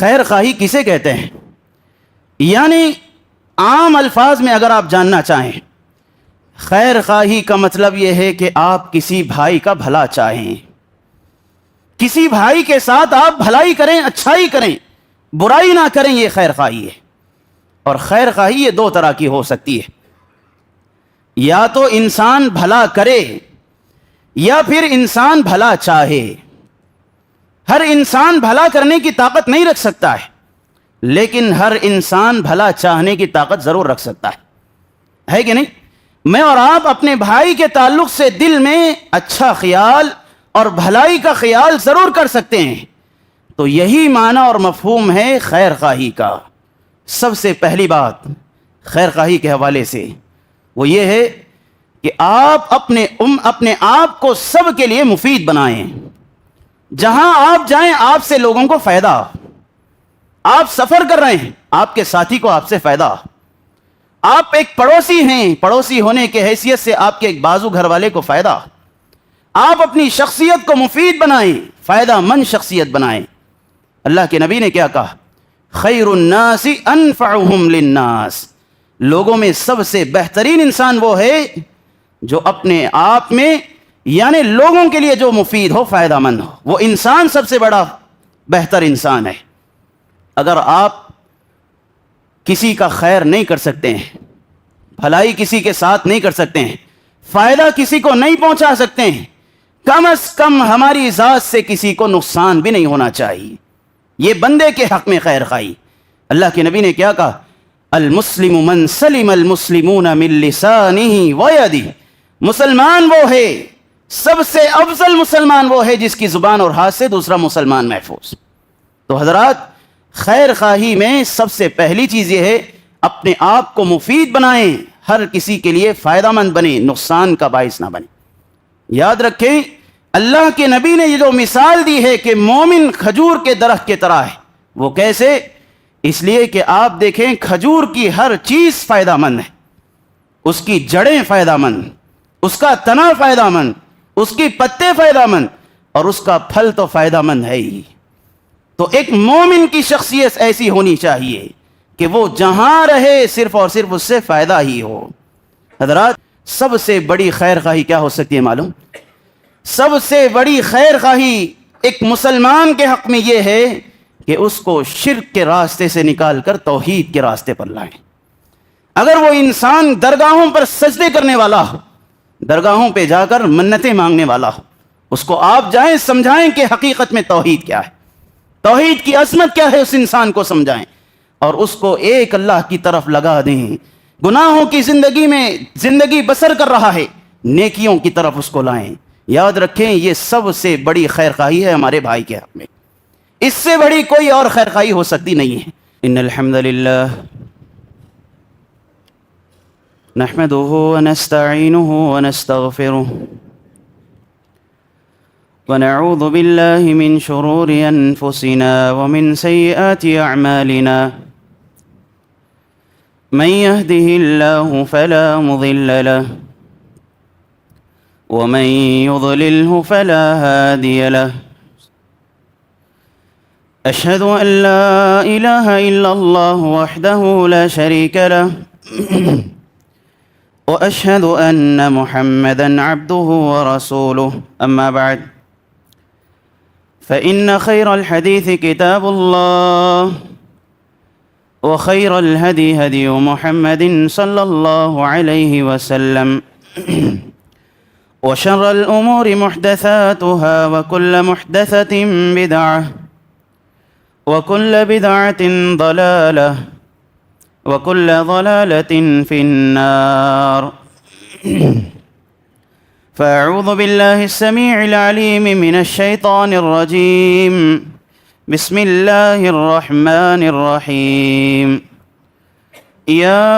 خیر خواہی کسے کہتے ہیں؟ یعنی عام الفاظ میں اگر آپ جاننا چاہیں، خیر خواہی کا مطلب یہ ہے کہ آپ کسی بھائی کا بھلا چاہیں، کسی بھائی کے ساتھ آپ بھلائی کریں، اچھائی کریں، برائی نہ کریں، یہ خیر خواہی ہے۔ اور خیر خواہی یہ دو طرح کی ہو سکتی ہے، یا تو انسان بھلا کرے یا پھر انسان بھلا چاہے۔ ہر انسان بھلا کرنے کی طاقت نہیں رکھ سکتا ہے، لیکن ہر انسان بھلا چاہنے کی طاقت ضرور رکھ سکتا ہے کہ نہیں؟ میں اور آپ اپنے بھائی کے تعلق سے دل میں اچھا خیال اور بھلائی کا خیال ضرور کر سکتے ہیں۔ تو یہی معنی اور مفہوم ہے خیر خواہی کا۔ سب سے پہلی بات خیر خواہی کے حوالے سے وہ یہ ہے کہ آپ اپنے آپ کو سب کے لیے مفید بنائیں۔ جہاں آپ جائیں آپ سے لوگوں کو فائدہ، آپ سفر کر رہے ہیں آپ کے ساتھی کو آپ سے فائدہ، آپ ایک پڑوسی ہیں، پڑوسی ہونے کے حیثیت سے آپ کے ایک بازو گھر والے کو فائدہ۔ آپ اپنی شخصیت کو مفید بنائیں، فائدہ مند شخصیت بنائیں۔ اللہ کے نبی نے کیا کہا؟ خیر الناس انفعهم للناس، لوگوں میں سب سے بہترین انسان وہ ہے جو اپنے آپ میں یعنی لوگوں کے لیے جو مفید ہو، فائدہ مند ہو، وہ انسان سب سے بڑا بہتر انسان ہے۔ اگر آپ کسی کا خیر نہیں کر سکتے ہیں، بھلائی کسی کے ساتھ نہیں کر سکتے ہیں، فائدہ کسی کو نہیں پہنچا سکتے ہیں، کم از کم ہماری ذات سے کسی کو نقصان بھی نہیں ہونا چاہیے۔ یہ بندے کے حق میں خیر خواہی۔ اللہ کے نبی نے کیا کہا؟ المسلم من سلم المسلمون من لسانه ویدہ، مسلمان وہ ہے، سب سے افضل مسلمان وہ ہے جس کی زبان اور ہاتھ سے دوسرا مسلمان محفوظ۔ تو حضرات، خیر خواہی میں سب سے پہلی چیز یہ ہے اپنے آپ کو مفید بنائیں، ہر کسی کے لیے فائدہ مند بنیں، نقصان کا باعث نہ بنیں۔ یاد رکھیں اللہ کے نبی نے یہ جو مثال دی ہے کہ مومن کھجور کے درخت کی طرح ہے، وہ کیسے؟ اس لیے کہ آپ دیکھیں کھجور کی ہر چیز فائدہ مند ہے، اس کی جڑیں فائدہ مند، اس کا تنا فائدہ مند، اس کی پتے فائدہ مند، اور اس کا پھل تو فائدہ مند ہے ہی۔ تو ایک مومن کی شخصیت ایسی ہونی چاہیے کہ وہ جہاں رہے صرف اور صرف اس سے فائدہ ہی ہو۔ حضرات، سب سے بڑی خیر خواہی کیا ہو سکتی ہے معلوم؟ سب سے بڑی خیر خواہی ایک مسلمان کے حق میں یہ ہے کہ اس کو شرک کے راستے سے نکال کر توحید کے راستے پر لائیں۔ اگر وہ انسان درگاہوں پر سجدے کرنے والا ہو، درگاہوں پہ جا کر منتیں مانگنے والا ہو، اس کو آپ جائیں سمجھائیں کہ حقیقت میں توحید کیا ہے، توحید کی عظمت کیا ہے، اس انسان کو سمجھائیں اور اس کو ایک اللہ کی طرف لگا دیں۔ گناہوں کی زندگی میں زندگی بسر کر رہا ہے، نیکیوں کی طرف اس کو لائیں۔ یاد رکھیں یہ سب سے بڑی خیر خواہی ہے ہمارے بھائی کے حق میں، اس سے بڑی کوئی اور خیر خواہی ہو سکتی نہیں ہے۔ ان الحمد للہ نحمده ونستعینه ونستغفره ونعوذ بالله من شرور انفسنا ومن سيئات اعمالنا، من يهده الله فلا مضل له ومن يضلله فلا هادي له، أشهد أن لا إله إلا الله وحده لا شريك له وأشهد أن محمدًا عبده ورسوله، أما بعد فإن خير الحديث كتاب الله وخير الهدي هدي محمد صلى الله عليه وسلم وشر الأمور محدثاتها وكل محدثة بدعة وكل بدعة ضلالة وكل ضلالة في النار، فأعوذ بالله السميع العليم من الشيطان الرجيم، بسم الله الرحمن الرحيم، يا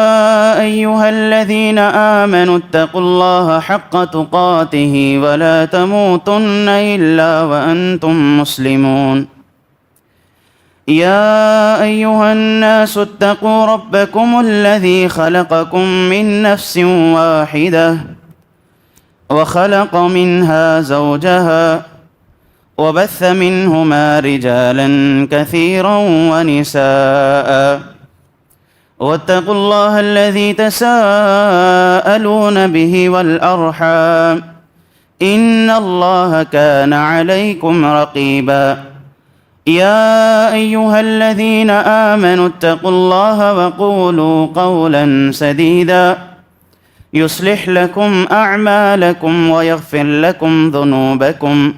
أيها الذين آمنوا اتقوا الله حق تقاته ولا تموتن إلا وأنتم مسلمون، يا أيها الناس اتقوا ربكم الذي خلقكم من نفس واحدة وخلق منها زوجها وبث منهما رجالا كثيرا ونساء واتقوا الله الذي تساءلون به والأرحام إن الله كان عليكم رقيبا يا أيها الذين آمنوا اتقوا الله وقولوا قولا سديدا يصلح لكم أعمالكم ويغفر لكم ذنوبكم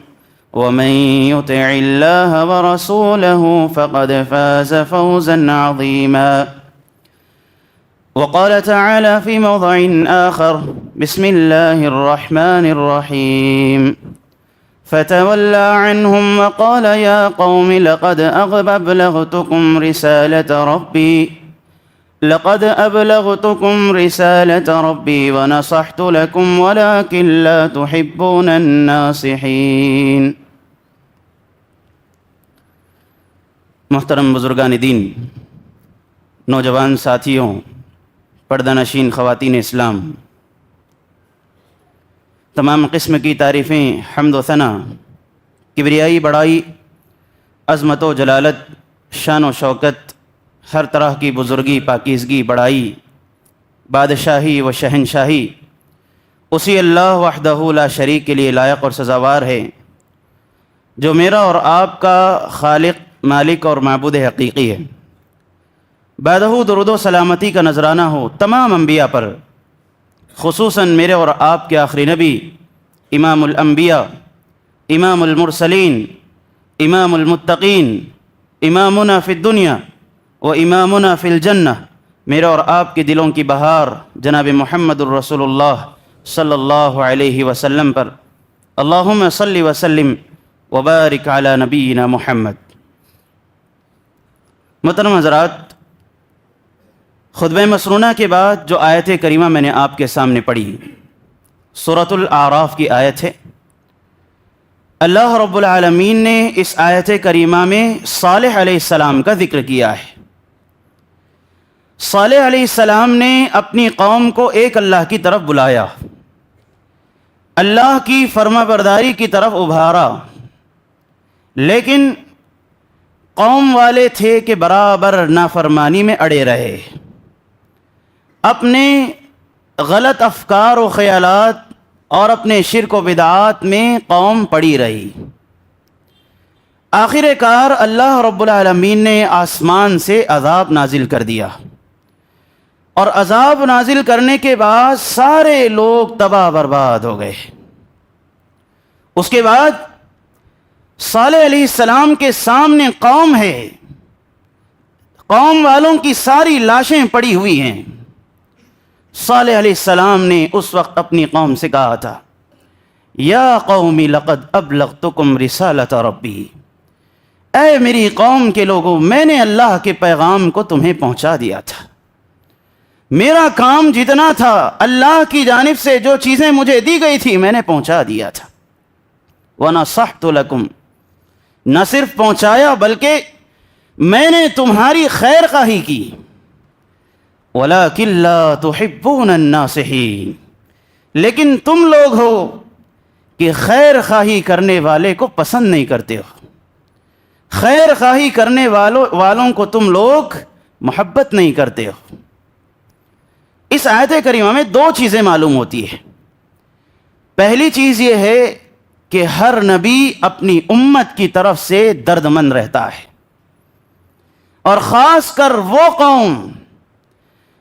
ومن يطع الله ورسوله فقد فاز فوزا عظيما وقال تعالى في موضع آخر بسم الله الرحمن الرحيم فتولى عنهم وقال يا قوم لقد أبلغتكم رسالة ربي ونصحت لكم ولكن لا تحبون الناصحين. محترم بزرگان دین، نوجوان ساتھیوں، پردہ نشین خواتین اسلام، تمام قسم کی تعریفیں، حمد و ثنا، کبریائی، بڑائی، عظمت و جلالت، شان و شوکت، ہر طرح کی بزرگی، پاکیزگی، بڑائی، بادشاہی و شہنشاہی اسی اللہ وحدہ لا شریک کے لیے لائق اور سزاوار ہے، جو میرا اور آپ کا خالق، مالک اور معبود حقیقی ہے۔ بعدہ درود و سلامتی کا نذرانہ ہو تمام انبیاء پر، خصوصاً میرے اور آپ کے آخری نبی، امام الانبیاء، امام المرسلین، امام المتقین، امامنا فی الدنیا و امامنا فی الجنہ، میرے اور آپ کے دلوں کی بہار جناب محمد الرسول اللہ صلی اللہ علیہ وسلم پر۔ اللہم صلی وسلم وبارک علی نبینا محمد۔ محترم حضرات، خطبہ مسنونہ کے بعد جو آیت کریمہ میں نے آپ کے سامنے پڑھی، سورۃ الاعراف کی آیت ہے۔ اللہ رب العالمین نے اس آیت کریمہ میں صالح علیہ السلام کا ذکر کیا ہے۔ صالح علیہ السلام نے اپنی قوم کو ایک اللہ کی طرف بلایا، اللہ کی فرما برداری کی طرف ابھارا، لیکن قوم والے تھے کہ برابر نافرمانی میں اڑے رہے، اپنے غلط افکار و خیالات اور اپنے شرک و بدعات میں قوم پڑی رہی۔ آخر کار اللہ رب العالمین نے آسمان سے عذاب نازل کر دیا، اور عذاب نازل کرنے کے بعد سارے لوگ تباہ برباد ہو گئے۔ اس کے بعد صالح علیہ السلام کے سامنے قوم ہے، قوم والوں کی ساری لاشیں پڑی ہوئی ہیں۔ صالح علیہ السلام نے اس وقت اپنی قوم سے کہا تھا، یا قوم لقد ابلغتکم رسالۃ ربی، اے میری قوم کے لوگوں، میں نے اللہ کے پیغام کو تمہیں پہنچا دیا تھا۔ میرا کام جتنا تھا، اللہ کی جانب سے جو چیزیں مجھے دی گئی تھی، میں نے پہنچا دیا تھا۔ وَنَصَحْتُ لَكُمْ، نہ صرف پہنچایا بلکہ میں نے تمہاری خیر خواہی کی۔ وَلَكِنْ لَا تُحِبُّونَ النَّاصِحِينَ، لیکن تم لوگ ہو کہ خیر خواہی کرنے والے کو پسند نہیں کرتے ہو، خیر خواہی کرنے والوں کو تم لوگ محبت نہیں کرتے ہو۔ اس آیت کریمہ میں دو چیزیں معلوم ہوتی ہیں۔ پہلی چیز یہ ہے کہ ہر نبی اپنی امت کی طرف سے درد مند رہتا ہے، اور خاص کر وہ قوم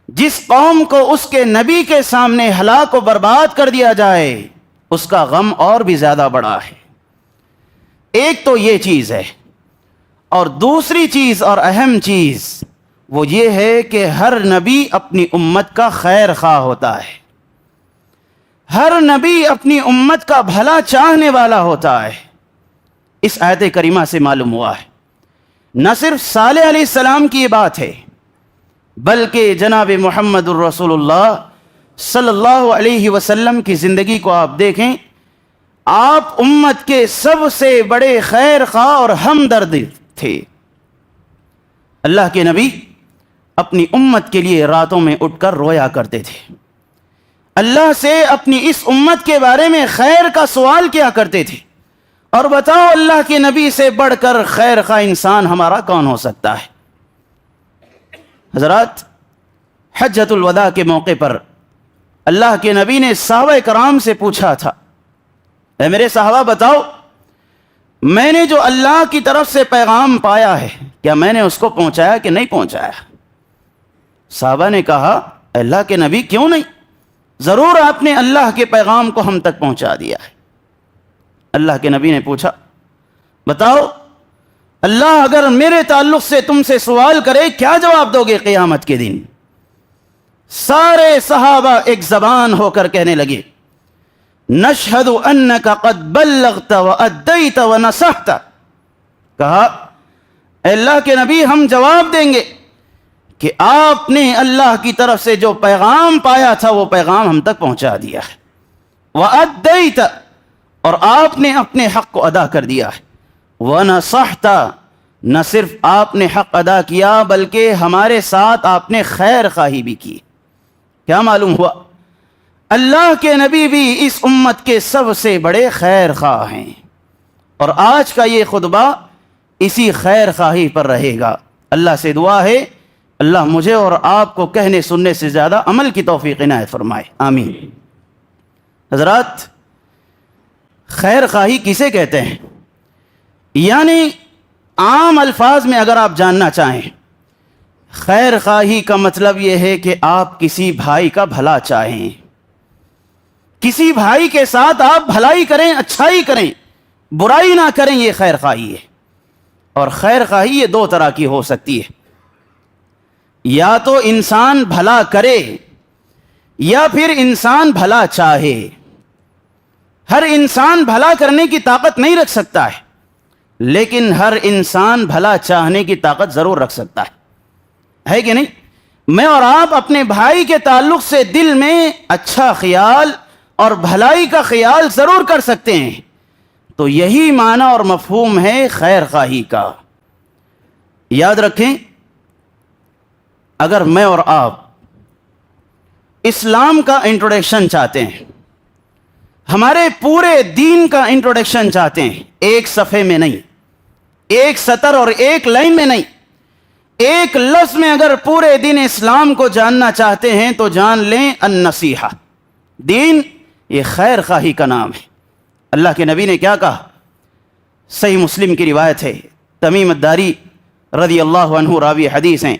جس قوم کو اس کے نبی کے سامنے ہلاک و برباد کر دیا جائے، اس کا غم اور بھی زیادہ بڑا ہے۔ ایک تو یہ چیز ہے، اور دوسری چیز اور اہم چیز وہ یہ ہے کہ ہر نبی اپنی امت کا خیر خواہ ہوتا ہے، ہر نبی اپنی امت کا بھلا چاہنے والا ہوتا ہے۔ اس آیت کریمہ سے معلوم ہوا ہے نہ صرف صالح علیہ السلام کی یہ بات ہے، بلکہ جناب محمد الرسول اللہ صلی اللہ علیہ وسلم کی زندگی کو آپ دیکھیں، آپ امت کے سب سے بڑے خیر خواہ اور ہمدرد تھے۔ اللہ کے نبی اپنی امت کے لیے راتوں میں اٹھ کر رویا کرتے تھے، اللہ سے اپنی اس امت کے بارے میں خیر کا سوال کیا کرتے تھے، اور بتاؤ اللہ کے نبی سے بڑھ کر خیر خواہ انسان ہمارا کون ہو سکتا ہے؟ حضرات، حجۃ الوداع کے موقع پر اللہ کے نبی نے صحابہ کرام سے پوچھا تھا، اے میرے صحابہ بتاؤ، میں نے جو اللہ کی طرف سے پیغام پایا ہے کیا میں نے اس کو پہنچایا کہ نہیں پہنچایا؟ صحابہ نے کہا، اللہ کے نبی کیوں نہیں، ضرور آپ نے اللہ کے پیغام کو ہم تک پہنچا دیا ہے۔ اللہ کے نبی نے پوچھا، بتاؤ اللہ اگر میرے تعلق سے تم سے سوال کرے کیا جواب دو گے قیامت کے دن؟ سارے صحابہ ایک زبان ہو کر کہنے لگے، نشہد انک قد بلغت وادیت ونصحت۔ کہا، اے اللہ کے نبی ہم جواب دیں گے کہ آپ نے اللہ کی طرف سے جو پیغام پایا تھا وہ پیغام ہم تک پہنچا دیا ہے، وادیت، اور آپ نے اپنے حق کو ادا کر دیا ہے، ونصحت، نہ صرف آپ نے حق ادا کیا بلکہ ہمارے ساتھ آپ نے خیر خواہی بھی کی۔ کیا معلوم ہوا؟ اللہ کے نبی بھی اس امت کے سب سے بڑے خیر خواہ ہیں، اور آج کا یہ خطبہ اسی خیر خواہی پر رہے گا۔ اللہ سے دعا ہے اللہ مجھے اور آپ کو کہنے سننے سے زیادہ عمل کی توفیق عنایت فرمائے، آمین۔ حضرات، خیر خواہی کسے کہتے ہیں؟ یعنی عام الفاظ میں اگر آپ جاننا چاہیں، خیر خواہی کا مطلب یہ ہے کہ آپ کسی بھائی کا بھلا چاہیں، کسی بھائی کے ساتھ آپ بھلائی کریں، اچھائی کریں، برائی نہ کریں، یہ خیر خواہی ہے۔ اور خیر خواہی یہ دو طرح کی ہو سکتی ہے، یا تو انسان بھلا کرے یا پھر انسان بھلا چاہے۔ ہر انسان بھلا کرنے کی طاقت نہیں رکھ سکتا ہے، لیکن ہر انسان بھلا چاہنے کی طاقت ضرور رکھ سکتا ہے کہ نہیں؟ میں اور آپ اپنے بھائی کے تعلق سے دل میں اچھا خیال اور بھلائی کا خیال ضرور کر سکتے ہیں، تو یہی معنی اور مفہوم ہے خیر خواہی کا۔ یاد رکھیں، اگر میں اور آپ اسلام کا انٹروڈکشن چاہتے ہیں، ہمارے پورے دین کا انٹروڈکشن چاہتے ہیں، ایک صفحے میں نہیں، ایک سطر اور ایک لائن میں نہیں، ایک لفظ میں اگر پورے دین اسلام کو جاننا چاہتے ہیں تو جان لیں النصیحہ، دین یہ خیر خواہی کا نام ہے۔ اللہ کے نبی نے کیا کہا؟ صحیح مسلم کی روایت ہے، تمیم الداری رضی اللہ عنہ راوی حدیث ہیں،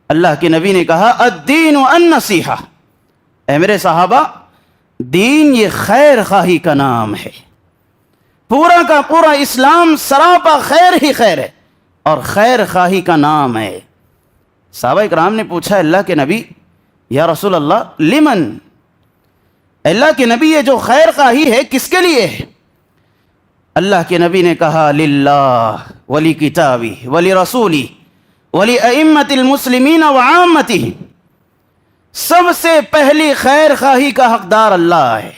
اللہ کے نبی نے کہا الدین النصیحہ، اے میرے صحابہ دین یہ خیر خواہی کا نام ہے، پورا کا پورا اسلام سراپا خیر ہی خیر ہے اور خیر خواہی کا نام ہے۔ صحابہ اکرام نے پوچھا، اللہ کے نبی یا رسول اللہ لمن، اللہ کے نبی یہ جو خیر خواہی ہے کس کے لیے ہے؟ اللہ کے نبی نے کہا للہ ولی کتابی ولی رسولی ولی ائمۃ المسلمین وعامتہ، سب سے پہلی خیر خواہی کا حقدار اللہ ہے،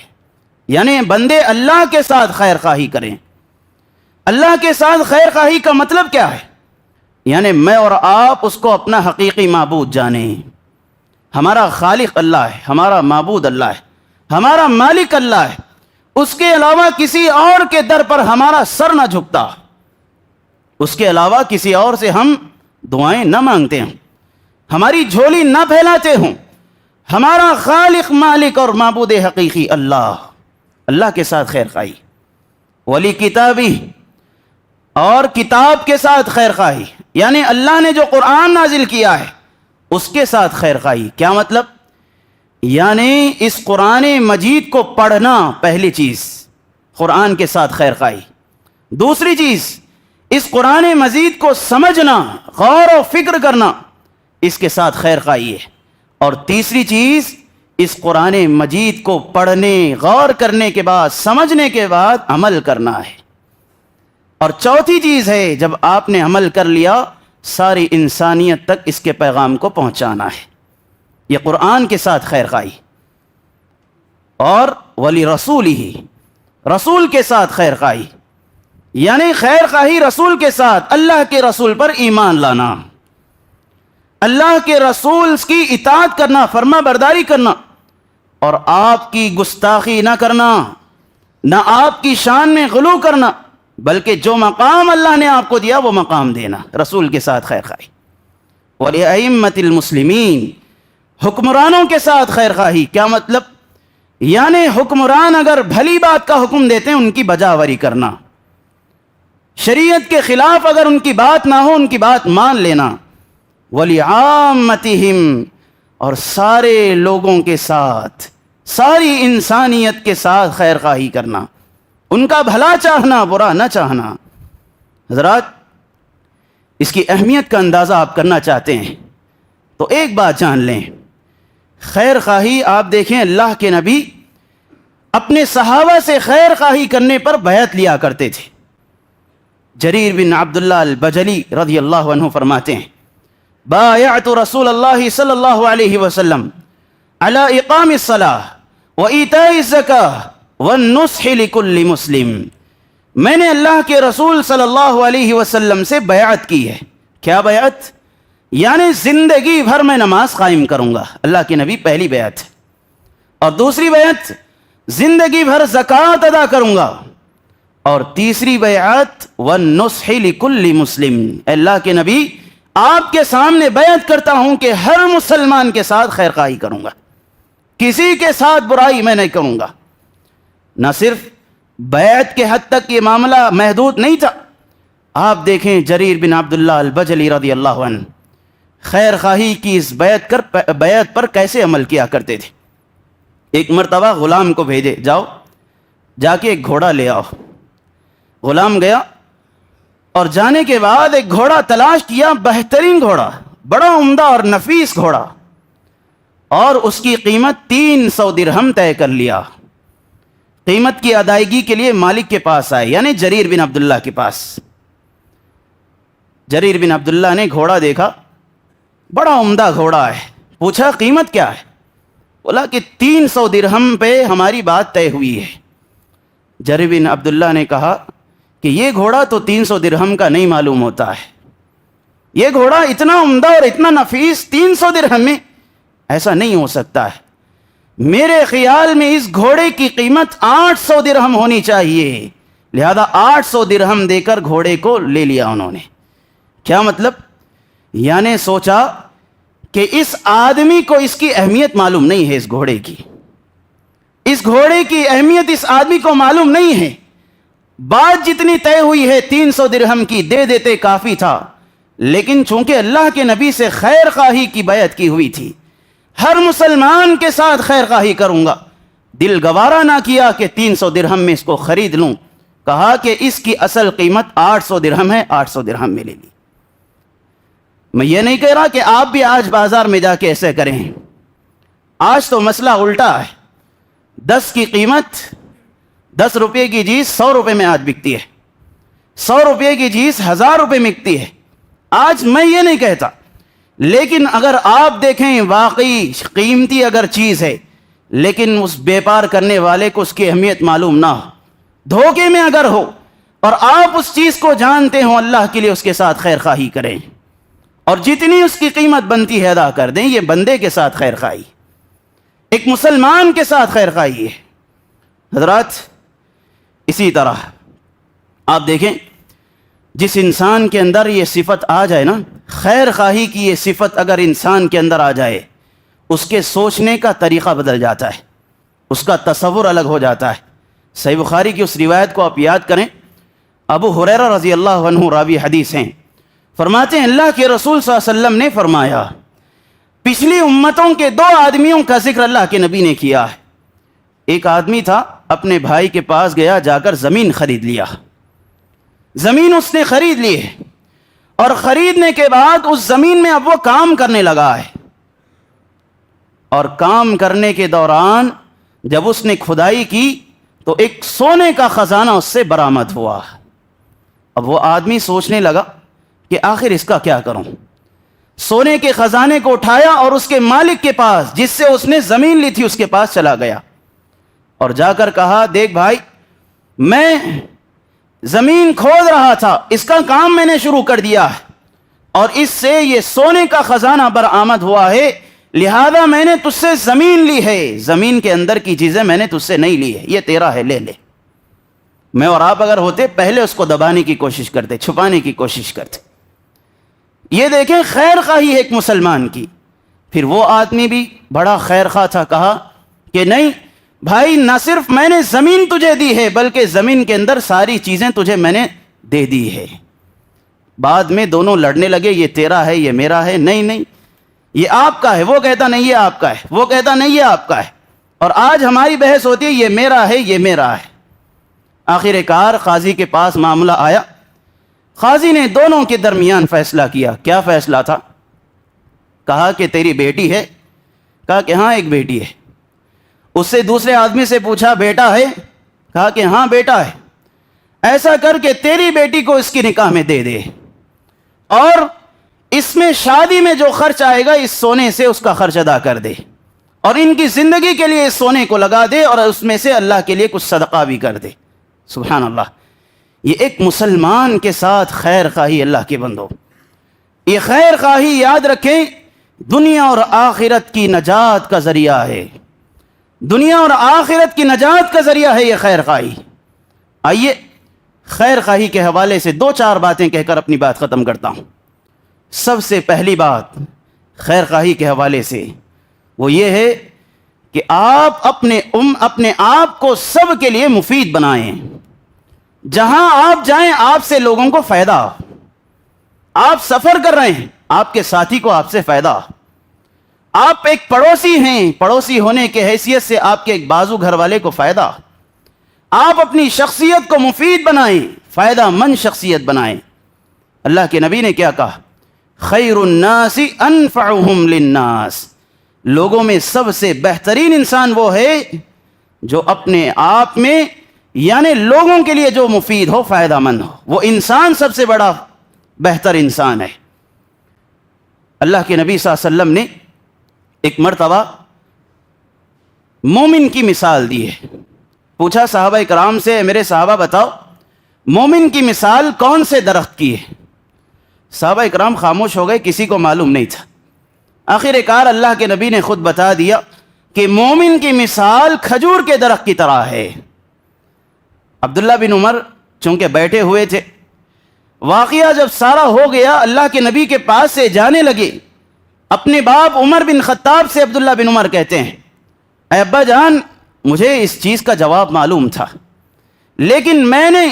یعنی بندے اللہ کے ساتھ خیر خواہی کریں۔ اللہ کے ساتھ خیر خواہی کا مطلب کیا ہے؟ یعنی میں اور آپ اس کو اپنا حقیقی معبود جانیں، ہمارا خالق اللہ ہے، ہمارا معبود اللہ ہے، ہمارا مالک اللہ ہے، اس کے علاوہ کسی اور کے در پر ہمارا سر نہ جھکتا، اس کے علاوہ کسی اور سے ہم دعائیں نہ مانگتے ہوں، ہماری جھولی نہ پھیلاتے ہوں، ہمارا خالق مالک اور معبود حقیقی اللہ، اللہ کے ساتھ خیر خواہی، ولی کتابی، اور کتاب کے ساتھ خیر خواہی، یعنی اللہ نے جو قرآن نازل کیا ہے اس کے ساتھ خیر خواہی۔ کیا مطلب؟ یعنی اس قرآن مجید کو پڑھنا پہلی چیز، قرآن کے ساتھ خیر خواہی۔ دوسری چیز، اس قرآن مجید کو سمجھنا، غور و فکر کرنا، اس کے ساتھ خیر خواہی ہے۔ اور تیسری چیز، اس قرآن مجید کو پڑھنے، غور کرنے کے بعد، سمجھنے کے بعد عمل کرنا ہے۔ اور چوتھی چیز ہے، جب آپ نے عمل کر لیا ساری انسانیت تک اس کے پیغام کو پہنچانا ہے، یہ قرآن کے ساتھ خیر خواہی۔ اور ولی رسول ہی، رسول کے ساتھ خیر خواہی، یعنی خیر خواہی رسول کے ساتھ، اللہ کے رسول پر ایمان لانا، اللہ کے رسول کی اطاعت کرنا، فرما برداری کرنا، اور آپ کی گستاخی نہ کرنا، نہ آپ کی شان میں غلو کرنا، بلکہ جو مقام اللہ نے آپ کو دیا وہ مقام دینا، رسول کے ساتھ خیر خواہی۔ وَلِأَئِمَّةِ الْمُسْلِمِينَ، حکمرانوں کے ساتھ خیر خواہی۔ کیا مطلب؟ یعنی حکمران اگر بھلی بات کا حکم دیتے ہیں ان کی بجاوری کرنا، شریعت کے خلاف اگر ان کی بات نہ ہو ان کی بات مان لینا۔ وَلِعَامَّتِهِمْ، اور سارے لوگوں کے ساتھ، ساری انسانیت کے ساتھ خیر خواہی کرنا، ان کا بھلا چاہنا، برا نہ چاہنا۔ حضرات، اس کی اہمیت کا اندازہ آپ کرنا چاہتے ہیں تو ایک بات جان لیں، خیر خواہی آپ دیکھیں اللہ کے نبی اپنے صحابہ سے خیر خواہی کرنے پر بیعت لیا کرتے تھے۔ جریر بن عبداللہ البجلی رضی اللہ عنہ فرماتے ہیں، بایعت رسول اللہ صلی اللہ علیہ وسلم علی اقام الصلاۃ وایتاء الزکاۃ والنصح لکل مسلم، میں نے اللہ کے رسول صلی اللہ علیہ وسلم سے بیعت کی ہے۔ کیا بیعت؟ یعنی زندگی بھر میں نماز قائم کروں گا، اللہ کے نبی پہلی بیعت ہے۔ اور دوسری بیعت، زندگی بھر زکوٰۃ ادا کروں گا۔ اور تیسری بیعت، والنصح لکل مسلم، اللہ کے نبی آپ کے سامنے بیعت کرتا ہوں کہ ہر مسلمان کے ساتھ خیر خواہی کروں گا، کسی کے ساتھ برائی میں نہیں کروں گا۔ نہ صرف بیعت کے حد تک یہ معاملہ محدود نہیں تھا، آپ دیکھیں جریر بن عبداللہ البجلی رضی اللہ عنہ خیر خواہی کی اس بیعت پر کیسے عمل کیا کرتے تھے۔ ایک مرتبہ غلام کو بھیجے، جاؤ جا کے ایک گھوڑا لے آؤ۔ غلام گیا اور جانے کے بعد ایک گھوڑا تلاش کیا، بہترین گھوڑا، بڑا عمدہ اور نفیس گھوڑا، اور اس کی قیمت 300 درہم طے کر لیا۔ قیمت کی ادائیگی کے لیے مالک کے پاس آئے، یعنی جریر بن عبداللہ کے پاس۔ جریر بن عبداللہ نے گھوڑا دیکھا، بڑا عمدہ گھوڑا ہے، پوچھا قیمت کیا ہے؟ بولا کہ 300 درہم پہ ہماری بات طے ہوئی ہے۔ جریر بن عبداللہ نے کہا کہ یہ گھوڑا تو 300 درہم کا نہیں معلوم ہوتا ہے، یہ گھوڑا اتنا عمدہ اور اتنا نفیس 300 درہم میں ایسا نہیں ہو سکتا ہے، میرے خیال میں اس گھوڑے کی قیمت 800 درہم ہونی چاہیے۔ لہذا 800 درہم دے کر گھوڑے کو لے لیا انہوں نے۔ کیا مطلب؟ یعنی سوچا کہ اس آدمی کو اس کی اہمیت معلوم نہیں ہے، اس گھوڑے کی، اس گھوڑے کی اہمیت اس آدمی کو معلوم نہیں ہے۔ بات جتنی طے ہوئی ہے 300 درہم کی، دے دیتے کافی تھا، لیکن چونکہ اللہ کے نبی سے خیر خواہی کی بیعت کی ہوئی تھی، ہر مسلمان کے ساتھ خیر خواہی کروں گا، دل گوارا نہ کیا کہ 300 درہم میں اس کو خرید لوں، کہا کہ اس کی اصل قیمت 800 درہم ہے، 800 درہم میں لے لی۔ میں یہ نہیں کہہ رہا کہ آپ بھی آج بازار میں جا کے ایسے کریں، آج تو مسئلہ الٹا ہے، 10 کی قیمت، 10 روپے کی چیز 100 روپے میں آج بکتی ہے، 100 روپے کی چیز 1000 روپے میں بکتی ہے۔ آج میں یہ نہیں کہتا، لیکن اگر آپ دیکھیں واقعی قیمتی اگر چیز ہے لیکن اس بیپار کرنے والے کو اس کی اہمیت معلوم نہ ہو، دھوکے میں اگر ہو، اور آپ اس چیز کو جانتے ہوں، اللہ کے لیے اس کے ساتھ خیر خواہی کریں اور جتنی اس کی قیمت بنتی ہے ادا کر دیں۔ یہ بندے کے ساتھ خیر خواہی، ایک مسلمان کے ساتھ خیر خواہی ہے۔ حضرات، اسی طرح آپ دیکھیں جس انسان کے اندر یہ صفت آ جائے نا، خیر خواہی کی یہ صفت اگر انسان کے اندر آ جائے، اس کے سوچنے کا طریقہ بدل جاتا ہے، اس کا تصور الگ ہو جاتا ہے۔ صحیح بخاری کی اس روایت کو آپ یاد کریں، ابو ہریرہ رضی اللہ عنہ راوی حدیث ہیں، فرماتے ہیں اللہ کے رسول صلی اللہ علیہ وسلم نے فرمایا، پچھلی امتوں کے 2 آدمیوں کا ذکر اللہ کے نبی نے کیا ہے۔ ایک آدمی تھا، اپنے بھائی کے پاس گیا، جا کر زمین خرید لیا، زمین اس نے خرید لی ہے، اور خریدنے کے بعد اس زمین میں اب وہ کام کرنے لگا ہے، اور کام کرنے کے دوران جب اس نے کھدائی کی تو ایک سونے کا خزانہ اس سے برآمد ہوا۔ اب وہ آدمی سوچنے لگا کہ آخر اس کا کیا کروں، سونے کے خزانے کو اٹھایا اور اس کے مالک کے پاس جس سے اس نے زمین لی تھی اس کے پاس چلا گیا، اور جا کر کہا دیکھ بھائی، میں زمین کھود رہا تھا، اس کا کام میں نے شروع کر دیا ہے، اور اس سے یہ سونے کا خزانہ برآمد ہوا ہے، لہذا میں نے تجھ سے زمین لی ہے، زمین کے اندر کی چیزیں میں نے تجھ سے نہیں لی ہے، یہ تیرا ہے، لے لے۔ میں اور آپ اگر ہوتے پہلے اس کو دبانے کی کوشش کرتے, چھپانے کی کوشش کرتے. یہ دیکھیں خیر خواہی ایک مسلمان کی. پھر وہ آدمی بھی بڑا خیر خواہ تھا, کہا کہ نہیں بھائی, نہ صرف میں نے زمین تجھے دی ہے بلکہ زمین کے اندر ساری چیزیں تجھے میں نے دے دی ہے. بعد میں دونوں لڑنے لگے, یہ تیرا ہے یہ میرا ہے, نہیں نہیں یہ آپ کا ہے, وہ کہتا نہیں یہ آپ کا ہے, وہ کہتا نہیں یہ آپ کا ہے, اور آج ہماری بحث ہوتی ہے یہ میرا ہے یہ میرا ہے. آخر کار قاضی کے پاس معاملہ آیا. قاضی نے دونوں کے درمیان فیصلہ کیا. کیا فیصلہ تھا؟ کہا کہ تیری بیٹی ہے؟ کہا کہ ہاں ایک بیٹی ہے. اس سے دوسرے آدمی سے پوچھا بیٹا ہے؟ کہا کہ ہاں بیٹا ہے. ایسا کر کے تیری بیٹی کو اس کی نکاح میں دے دے, اور اس میں شادی میں جو خرچ آئے گا اس سونے سے اس کا خرچ ادا کر دے, اور ان کی زندگی کے لیے اس سونے کو لگا دے, اور اس میں سے اللہ کے لیے کچھ صدقہ بھی کر دے. سبحان اللہ. یہ ایک مسلمان کے ساتھ خیر خواہی. اللہ کے بندو, یہ خیر خواہی یاد رکھیں دنیا اور آخرت کی نجات کا ذریعہ ہے. دنیا اور آخرت کی نجات کا ذریعہ ہے یہ خیر خواہی. آئیے خیر خواہی کے حوالے سے 2-4 باتیں کہہ کر اپنی بات ختم کرتا ہوں. سب سے پہلی بات خیر خواہی کے حوالے سے وہ یہ ہے کہ آپ اپنے آپ کو سب کے لیے مفید بنائیں. جہاں آپ جائیں آپ سے لوگوں کو فائدہ. آپ سفر کر رہے ہیں, آپ کے ساتھی کو آپ سے فائدہ. آپ ایک پڑوسی ہیں, پڑوسی ہونے کے حیثیت سے آپ کے ایک بازو گھر والے کو فائدہ. آپ اپنی شخصیت کو مفید بنائیں, فائدہ مند شخصیت بنائیں. اللہ کے نبی نے کیا کہا؟ خیر الناس انفعهم للناس. لوگوں میں سب سے بہترین انسان وہ ہے جو اپنے آپ میں یعنی لوگوں کے لیے جو مفید ہو, فائدہ مند ہو. وہ انسان سب سے بڑا بہتر انسان ہے. اللہ کے نبی صلی اللہ علیہ وسلم نے ایک مرتبہ مومن کی مثال دی ہے. پوچھا صحابہ کرام سے, میرے صحابہ بتاؤ مومن کی مثال کون سے درخت کی ہے؟ صحابہ کرام خاموش ہو گئے, کسی کو معلوم نہیں تھا. آخر کار اللہ کے نبی نے خود بتا دیا کہ مومن کی مثال کھجور کے درخت کی طرح ہے. عبداللہ بن عمر چونکہ بیٹھے ہوئے تھے, واقعہ جب سارا ہو گیا اللہ کے نبی کے پاس سے جانے لگے. اپنے باپ عمر بن خطاب سے عبداللہ بن عمر کہتے ہیں, اے ابا جان مجھے اس چیز کا جواب معلوم تھا, لیکن میں نے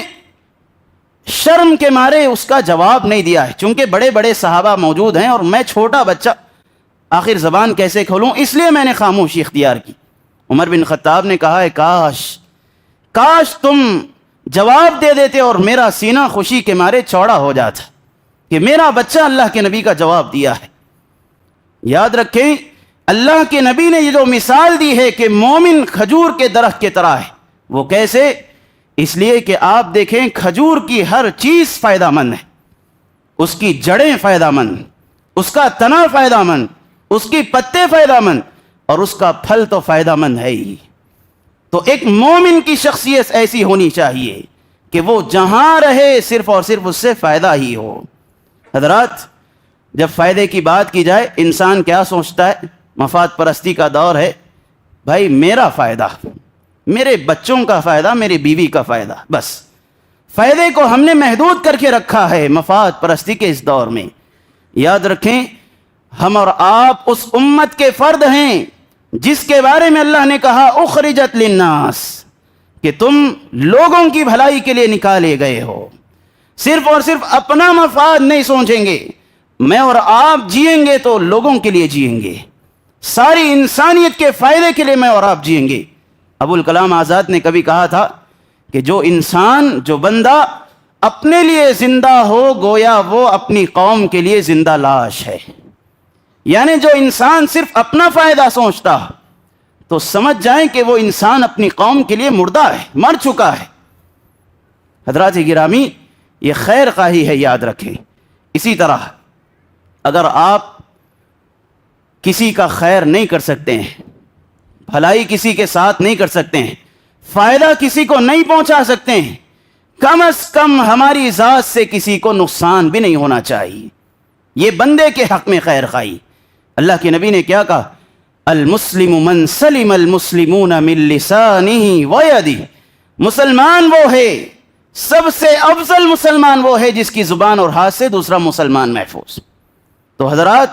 شرم کے مارے اس کا جواب نہیں دیا ہے, چونکہ بڑے بڑے صحابہ موجود ہیں اور میں چھوٹا بچہ, آخر زبان کیسے کھولوں, اس لیے میں نے خاموشی اختیار کی. عمر بن خطاب نے کہا ہے کاش تم جواب دے دیتے اور میرا سینہ خوشی کے مارے چوڑا ہو جاتا کہ میرا بچہ اللہ کے نبی کا جواب دیا ہے. یاد رکھیں اللہ کے نبی نے یہ جو مثال دی ہے کہ مومن کھجور کے درخت کی طرح ہے, وہ کیسے؟ اس لیے کہ آپ دیکھیں کھجور کی ہر چیز فائدہ مند ہے. اس کی جڑیں فائدہ مند, اس کا تنا فائدہ مند, اس کی پتے فائدہ مند, اور اس کا پھل تو فائدہ مند ہے ہی. تو ایک مومن کی شخصیت ایسی ہونی چاہیے کہ وہ جہاں رہے صرف اور صرف اس سے فائدہ ہی ہو. حضرات جب فائدے کی بات کی جائے انسان کیا سوچتا ہے؟ مفاد پرستی کا دور ہے, بھائی میرا فائدہ, میرے بچوں کا فائدہ, میری بیوی کا فائدہ. بس فائدے کو ہم نے محدود کر کے رکھا ہے مفاد پرستی کے اس دور میں. یاد رکھیں ہم اور آپ اس امت کے فرد ہیں جس کے بارے میں اللہ نے کہا اخرجت للناس, کہ تم لوگوں کی بھلائی کے لیے نکالے گئے ہو. صرف اور صرف اپنا مفاد نہیں سوچیں گے, میں اور آپ جئیں گے تو لوگوں کے لیے جئیں گے, ساری انسانیت کے فائدے کے لیے میں اور آپ جئیں گے. ابوالکلام آزاد نے کبھی کہا تھا کہ جو انسان, جو بندہ اپنے لیے زندہ ہو گویا وہ اپنی قوم کے لیے زندہ لاش ہے. یعنی جو انسان صرف اپنا فائدہ سوچتا تو سمجھ جائیں کہ وہ انسان اپنی قوم کے لیے مردہ ہے, مر چکا ہے. حضرات گرامی یہ خیر خواہی ہے, یاد رکھیں. اسی طرح اگر آپ کسی کا خیر نہیں کر سکتے ہیں, بھلائی کسی کے ساتھ نہیں کر سکتے ہیں, فائدہ کسی کو نہیں پہنچا سکتے ہیں, کم از کم ہماری ذات سے کسی کو نقصان بھی نہیں ہونا چاہیے. یہ بندے کے حق میں خیر خواہی. اللہ کے نبی نے کیا کہا؟ المسلم من سلم المسلمون من لسانه ويده مسلمان وہ ہے، سب سے افضل مسلمان وہ ہے جس کی زبان اور ہاتھ سے دوسرا مسلمان محفوظ۔ تو حضرات،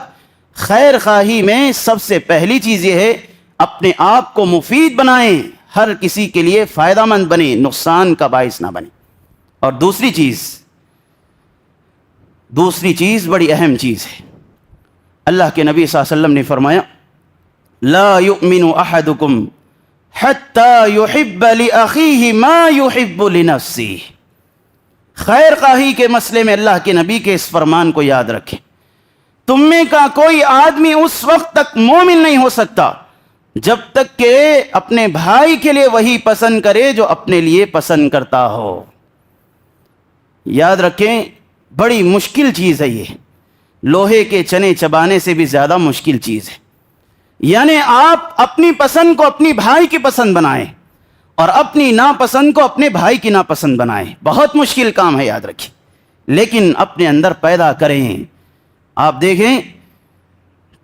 خیر خواہی میں سب سے پہلی چیز یہ ہے اپنے آپ کو مفید بنائیں، ہر کسی کے لیے فائدہ مند بنے، نقصان کا باعث نہ بنے۔ اور دوسری چیز بڑی اہم چیز ہے، اللہ کے نبی صلی اللہ علیہ وسلم نے فرمایا لا یؤمن احدکم حتی یحب لأخیہ ما یحب لنفسہ۔ خیر خواہی کے مسئلے میں اللہ کے نبی کے اس فرمان کو یاد رکھیں، تم میں کا کوئی آدمی اس وقت تک مومن نہیں ہو سکتا جب تک کہ اپنے بھائی کے لیے وہی پسند کرے جو اپنے لیے پسند کرتا ہو۔ یاد رکھیں، بڑی مشکل چیز ہے یہ، لوہے کے چنے چبانے سے بھی زیادہ مشکل چیز ہے۔ یعنی آپ اپنی پسند کو اپنی بھائی کی پسند بنائیں اور اپنی ناپسند کو اپنے بھائی کی ناپسند بنائیں، بہت مشکل کام ہے، یاد رکھیں، لیکن اپنے اندر پیدا کریں۔ آپ دیکھیں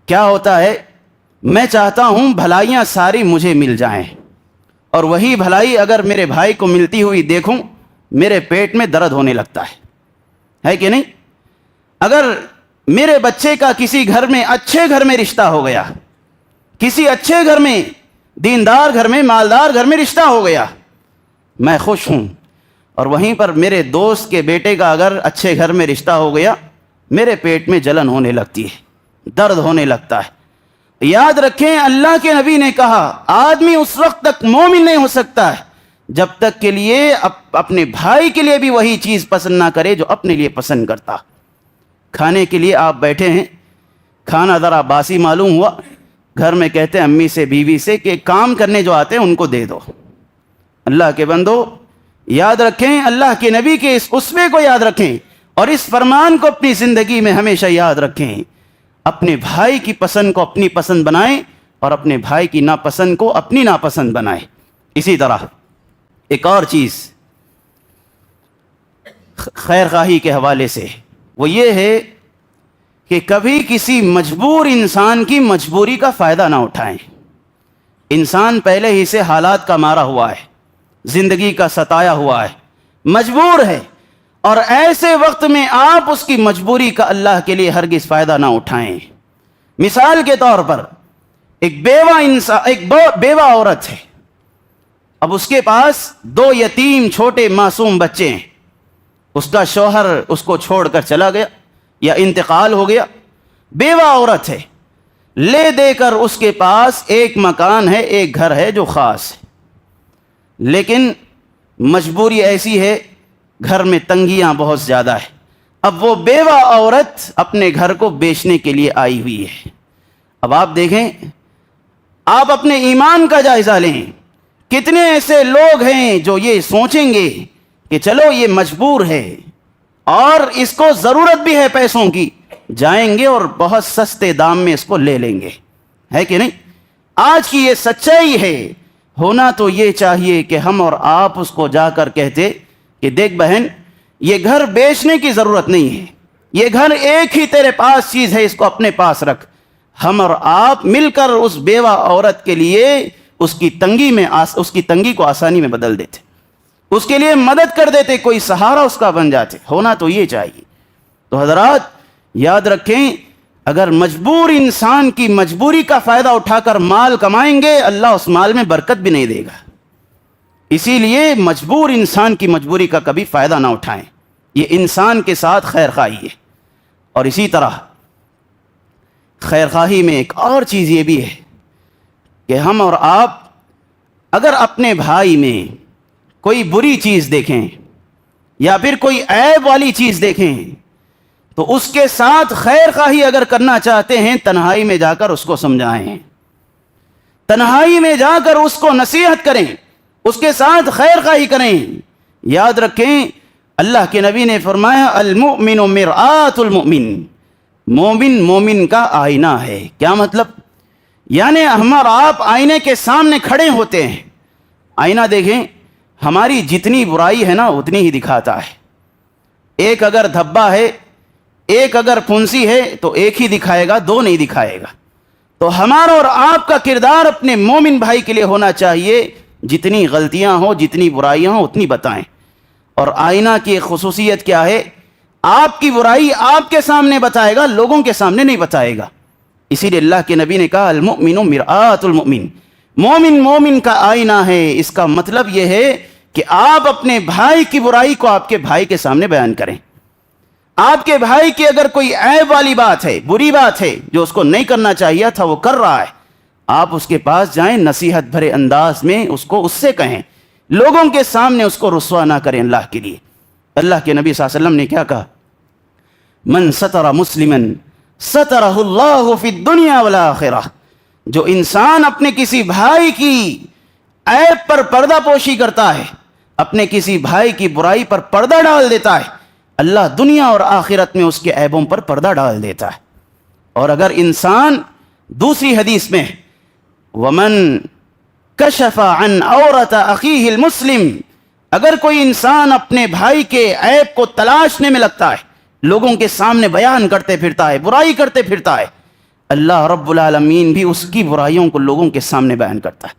کیا ہوتا ہے، میں چاہتا ہوں بھلائیاں ساری مجھے مل جائیں، اور وہی بھلائی اگر میرے بھائی کو ملتی ہوئی دیکھوں میرے پیٹ میں درد ہونے لگتا ہے کہ نہیں؟ اگر میرے بچے کا کسی گھر میں اچھے گھر میں رشتہ ہو گیا، کسی اچھے گھر میں، دیندار گھر میں، مالدار گھر میں رشتہ ہو گیا، میں خوش ہوں، اور وہیں پر میرے دوست کے بیٹے کا اگر اچھے گھر میں رشتہ ہو گیا، میرے پیٹ میں جلن ہونے لگتی ہے، درد ہونے لگتا ہے۔ یاد رکھیں، اللہ کے نبی نے کہا آدمی اس وقت تک مومن نہیں ہو سکتا ہے جب تک کے لیے اپنے بھائی کے لیے بھی وہی چیز پسند نہ کرے جو اپنے لیے پسند کرتا۔ کھانے کے لیے آپ بیٹھے ہیں، کھانا ذرا باسی معلوم ہوا، گھر میں کہتے ہیں امی سے، بیوی سے کہ کام کرنے جو آتے ہیں ان کو دے دو۔ اللہ کے بندو، یاد رکھیں، اللہ کے نبی کے اس اسوے کو یاد رکھیں اور اس فرمان کو اپنی زندگی میں ہمیشہ یاد رکھیں۔ اپنے بھائی کی پسند کو اپنی پسند بنائیں اور اپنے بھائی کی ناپسند کو اپنی ناپسند بنائیں۔ اسی طرح ایک اور چیز خیر خواہی کے حوالے سے، وہ یہ ہے کہ کبھی کسی مجبور انسان کی مجبوری کا فائدہ نہ اٹھائیں۔ انسان پہلے ہی سے حالات کا مارا ہوا ہے، زندگی کا ستایا ہوا ہے، مجبور ہے، اور ایسے وقت میں آپ اس کی مجبوری کا اللہ کے لیے ہرگز فائدہ نہ اٹھائیں۔ مثال کے طور پر ایک بیوہ عورت ہے، اب اس کے پاس 2 یتیم چھوٹے معصوم بچے ہیں، اس کا شوہر اس کو چھوڑ کر چلا گیا یا انتقال ہو گیا، بیوہ عورت ہے، لے دے کر اس کے پاس ایک مکان ہے، ایک گھر ہے جو خاص ہے، لیکن مجبوری ایسی ہے، گھر میں تنگیاں بہت زیادہ ہے۔ اب وہ بیوہ عورت اپنے گھر کو بیچنے کے لیے آئی ہوئی ہے۔ اب آپ دیکھیں، آپ اپنے ایمان کا جائزہ لیں، کتنے ایسے لوگ ہیں جو یہ سوچیں گے کہ چلو یہ مجبور ہے اور اس کو ضرورت بھی ہے پیسوں کی، جائیں گے اور بہت سستے دام میں اس کو لے لیں گے، ہے کہ نہیں؟ آج کی یہ سچائی ہے۔ ہونا تو یہ چاہیے کہ ہم اور آپ اس کو جا کر کہتے کہ دیکھ بہن، یہ گھر بیچنے کی ضرورت نہیں ہے، یہ گھر ایک ہی تیرے پاس چیز ہے، اس کو اپنے پاس رکھ۔ ہم اور آپ مل کر اس بیوہ عورت کے لیے اس کی تنگی کو آسانی میں بدل دیتے، اس کے لیے مدد کر دیتے، کوئی سہارا اس کا بن جاتے۔ ہونا تو یہ چاہیے۔ تو حضرات یاد رکھیں، اگر مجبور انسان کی مجبوری کا فائدہ اٹھا کر مال کمائیں گے، اللہ اس مال میں برکت بھی نہیں دے گا۔ اسی لیے مجبور انسان کی مجبوری کا کبھی فائدہ نہ اٹھائیں، یہ انسان کے ساتھ خیر خواہی ہے۔ اور اسی طرح خیر خواہی میں ایک اور چیز یہ بھی ہے کہ ہم اور آپ اگر اپنے بھائی میں کوئی بری چیز دیکھیں یا پھر کوئی عیب والی چیز دیکھیں تو اس کے ساتھ خیر خواہی اگر کرنا چاہتے ہیں، تنہائی میں جا کر اس کو سمجھائیں، تنہائی میں جا کر اس کو نصیحت کریں، اس کے ساتھ خیر خواہی کریں۔ یاد رکھیں، اللہ کے نبی نے فرمایا المؤمن مرآت المؤمن، مومن مومن کا آئینہ ہے۔ کیا مطلب؟ یعنی ہم اور آپ آئینے کے سامنے کھڑے ہوتے ہیں، آئینہ دیکھیں، ہماری جتنی برائی ہے نا اتنی ہی دکھاتا ہے۔ ایک اگر دھبا ہے، ایک اگر پھنسی ہے تو ایک ہی دکھائے گا، 2 نہیں دکھائے گا۔ تو ہمارا اور آپ کا کردار اپنے مومن بھائی کے لیے ہونا چاہیے جتنی غلطیاں ہوں، جتنی برائیاں ہوں اتنی بتائیں. اور آئینہ کی ایک خصوصیت کیا ہے؟ آپ کی برائی آپ کے سامنے بتائے گا، لوگوں کے سامنے نہیں بتائے گا. اسی لیے اللہ کے نبی نے کہا المؤمن مرآۃ المؤمن، مومن مومن کا آئینہ ہے. اس کا مطلب یہ ہے کہ آپ اپنے بھائی کی برائی کو آپ کے بھائی کے سامنے بیان کریں. آپ کے بھائی کی اگر کوئی عیب والی بات ہے، بری بات ہے، جو اس کو نہیں کرنا چاہیے تھا وہ کر رہا ہے، آپ اس کے پاس جائیں، نصیحت بھرے انداز میں اس سے کہیں، لوگوں کے سامنے اس کو رسوا نہ کریں اللہ کے لیے. اللہ کے نبی صلی اللہ علیہ وسلم نے کیا کہا؟ من ستر مسلما سترہ اللہ فی الدنیا والآخرہ. جو انسان اپنے کسی بھائی کی عیب پر پردہ پوشی کرتا ہے، اپنے کسی بھائی کی برائی پر پردہ ڈال دیتا ہے، اللہ دنیا اور آخرت میں اس کے عیبوں پر پردہ ڈال دیتا ہے. اور اگر انسان دوسری حدیث میں ومن کشف عن عورت اخیہ المسلم، اگر کوئی انسان اپنے بھائی کے عیب کو تلاشنے میں لگتا ہے، لوگوں کے سامنے بیان کرتے پھرتا ہے، برائی کرتے پھرتا ہے، اللہ رب العالمین بھی اس کی برائیوں کو لوگوں کے سامنے بیان کرتا ہے،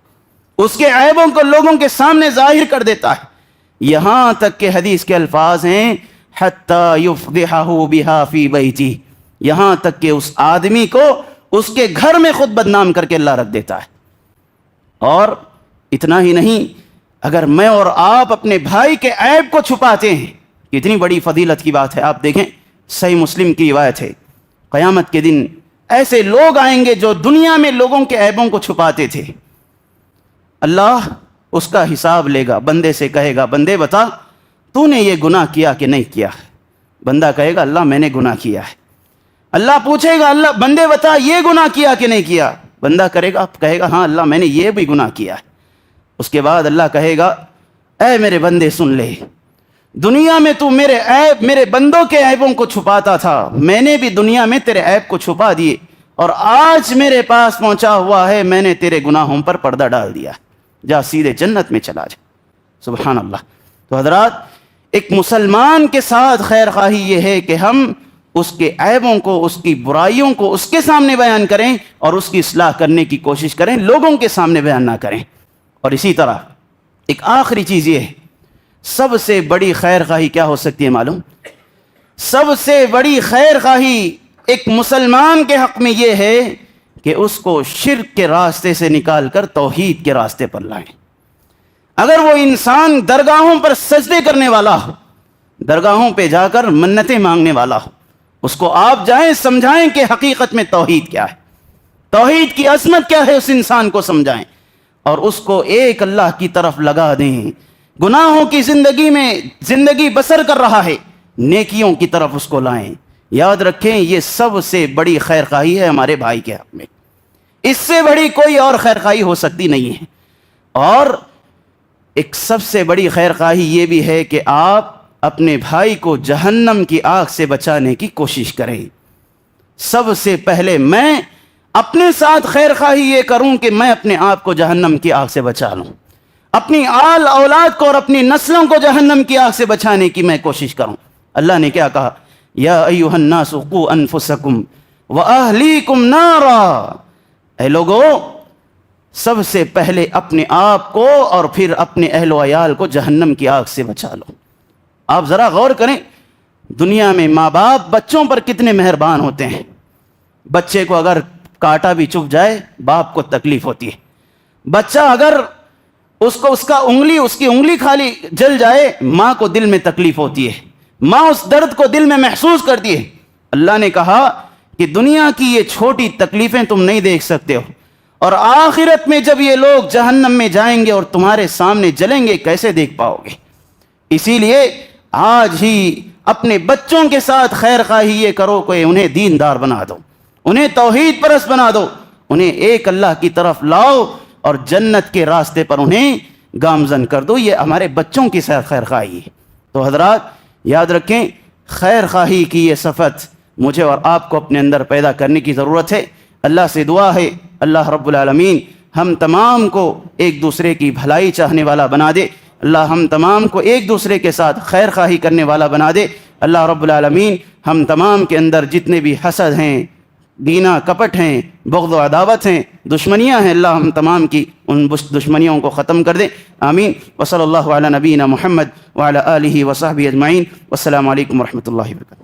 اس کے عیبوں کو لوگوں کے سامنے ظاہر کر دیتا ہے. یہاں تک کہ حدیث کے الفاظ ہیں حتی یفضحہ بہا فی بیتی، یہاں تک کہ اس آدمی کو اس کے گھر میں خود بدنام کر کے اللہ رکھ دیتا ہے. اور اتنا ہی نہیں، اگر میں اور آپ اپنے بھائی کے عیب کو چھپاتے ہیں، کتنی بڑی فضیلت کی بات ہے. آپ دیکھیں صحیح مسلم کی روایت ہے، قیامت کے دن ایسے لوگ آئیں گے جو دنیا میں لوگوں کے عیبوں کو چھپاتے تھے، اللہ اس کا حساب لے گا، بندے سے کہے گا بندے بتا تو نے یہ گناہ کیا کہ نہیں کیا؟ بندہ کہے گا اللہ میں نے گناہ کیا ہے. اللہ پوچھے گا اللہ بندے بتا یہ گناہ کیا کہ نہیں کیا؟ بندہ کہے گا ہاں اللہ میں نے یہ بھی گناہ کیا ہے. اس کے بعد اللہ کہے گا اے میرے بندے سن لے، دنیا میں تو میرے بندوں کے عیبوں کو چھپاتا تھا، میں نے بھی دنیا میں تیرے عیب کو چھپا دیے، اور آج میرے پاس پہنچا ہوا ہے، میں نے تیرے گناہوں پر پردہ ڈال دیا، جا سیدھے جنت میں چلا جا. سبحان اللہ. تو حضرات، ایک مسلمان کے ساتھ خیر خواہی یہ ہے کہ ہم اس کے عیبوں کو، اس کی برائیوں کو اس کے سامنے بیان کریں اور اس کی اصلاح کرنے کی کوشش کریں، لوگوں کے سامنے بیان نہ کریں. اور اسی طرح ایک آخری چیز یہ ہے، سب سے بڑی خیر خواہی کیا ہو سکتی ہے معلوم؟ سب سے بڑی خیر خواہی ایک مسلمان کے حق میں یہ ہے کہ اس کو شرک کے راستے سے نکال کر توحید کے راستے پر لائیں. اگر وہ انسان درگاہوں پر سجدے کرنے والا ہو، درگاہوں پہ جا کر منتیں مانگنے والا ہو، اس کو آپ جائیں سمجھائیں کہ حقیقت میں توحید کیا ہے، توحید کی عظمت کیا ہے، اس انسان کو سمجھائیں اور اس کو ایک اللہ کی طرف لگا دیں. گناہوں کی زندگی بسر کر رہا ہے، نیکیوں کی طرف اس کو لائیں. یاد رکھیں یہ سب سے بڑی خیر خواہی ہے ہمارے بھائی کے حق میں، اس سے بڑی کوئی اور خیر خواہی ہو سکتی نہیں ہے. اور ایک سب سے بڑی خیر خواہی یہ بھی ہے کہ آپ اپنے بھائی کو جہنم کی آگ سے بچانے کی کوشش کریں. سب سے پہلے میں اپنے ساتھ خیر خواہی یہ کروں کہ میں اپنے آپ کو جہنم کی آگ سے بچا لوں، اپنی آل اولاد کو اور اپنی نسلوں کو جہنم کی آگ سے بچانے کی میں کوشش کروں. اللہ نے کیا کہا؟ یا ایھا الناس قوا انفسکم واہلیکم نارا، اے لوگو سب سے پہلے اپنے آپ کو اور پھر اپنے اہل و عیال کو جہنم کی آگ سے بچا لو. آپ ذرا غور کریں، دنیا میں ماں باپ بچوں پر کتنے مہربان ہوتے ہیں. بچے کو اگر کانٹا بھی چبھ جائے باپ کو تکلیف ہوتی ہے، بچہ اگر اس کی انگلی خالی جل جائے ماں کو دل میں تکلیف ہوتی ہے، ماں اس درد کو دل میں محسوس کرتی ہے. اللہ نے کہا کہ دنیا کی یہ چھوٹی تکلیفیں تم نہیں دیکھ سکتے ہو، اور آخرت میں جب یہ لوگ جہنم میں جائیں گے اور تمہارے سامنے جلیں گے کیسے دیکھ پاؤ گے؟ اسی لیے آج ہی اپنے بچوں کے ساتھ خیر خواہی یہ کرو کہ انہیں دیندار بنا دو، انہیں توحید پرست بنا دو، انہیں ایک اللہ کی طرف لاؤ اور جنت کے راستے پر انہیں گامزن کر دو. یہ ہمارے بچوں کی ساتھ خیر خواہی ہے. تو حضرات یاد رکھیں، خیر خواہی کی یہ صفت مجھے اور آپ کو اپنے اندر پیدا کرنے کی ضرورت ہے. اللہ سے دعا ہے اللہ رب العالمین ہم تمام کو ایک دوسرے کی بھلائی چاہنے والا بنا دے. اللہ ہم تمام کو ایک دوسرے کے ساتھ خیر خواہی کرنے والا بنا دے. اللہ رب العالمین ہم تمام کے اندر جتنے بھی حسد ہیں، گینا کپٹ ہیں، بغض و عداوت ہیں، دشمنیاں ہیں، اللہ ہم تمام کی ان دشمنیوں کو ختم کر دے، آمین۔ وصلی اللہ علی نبینا محمد وعلی آلہ وصحبہ اجمعین، والسلام علیکم ورحمۃ اللہ وبرکاتہ۔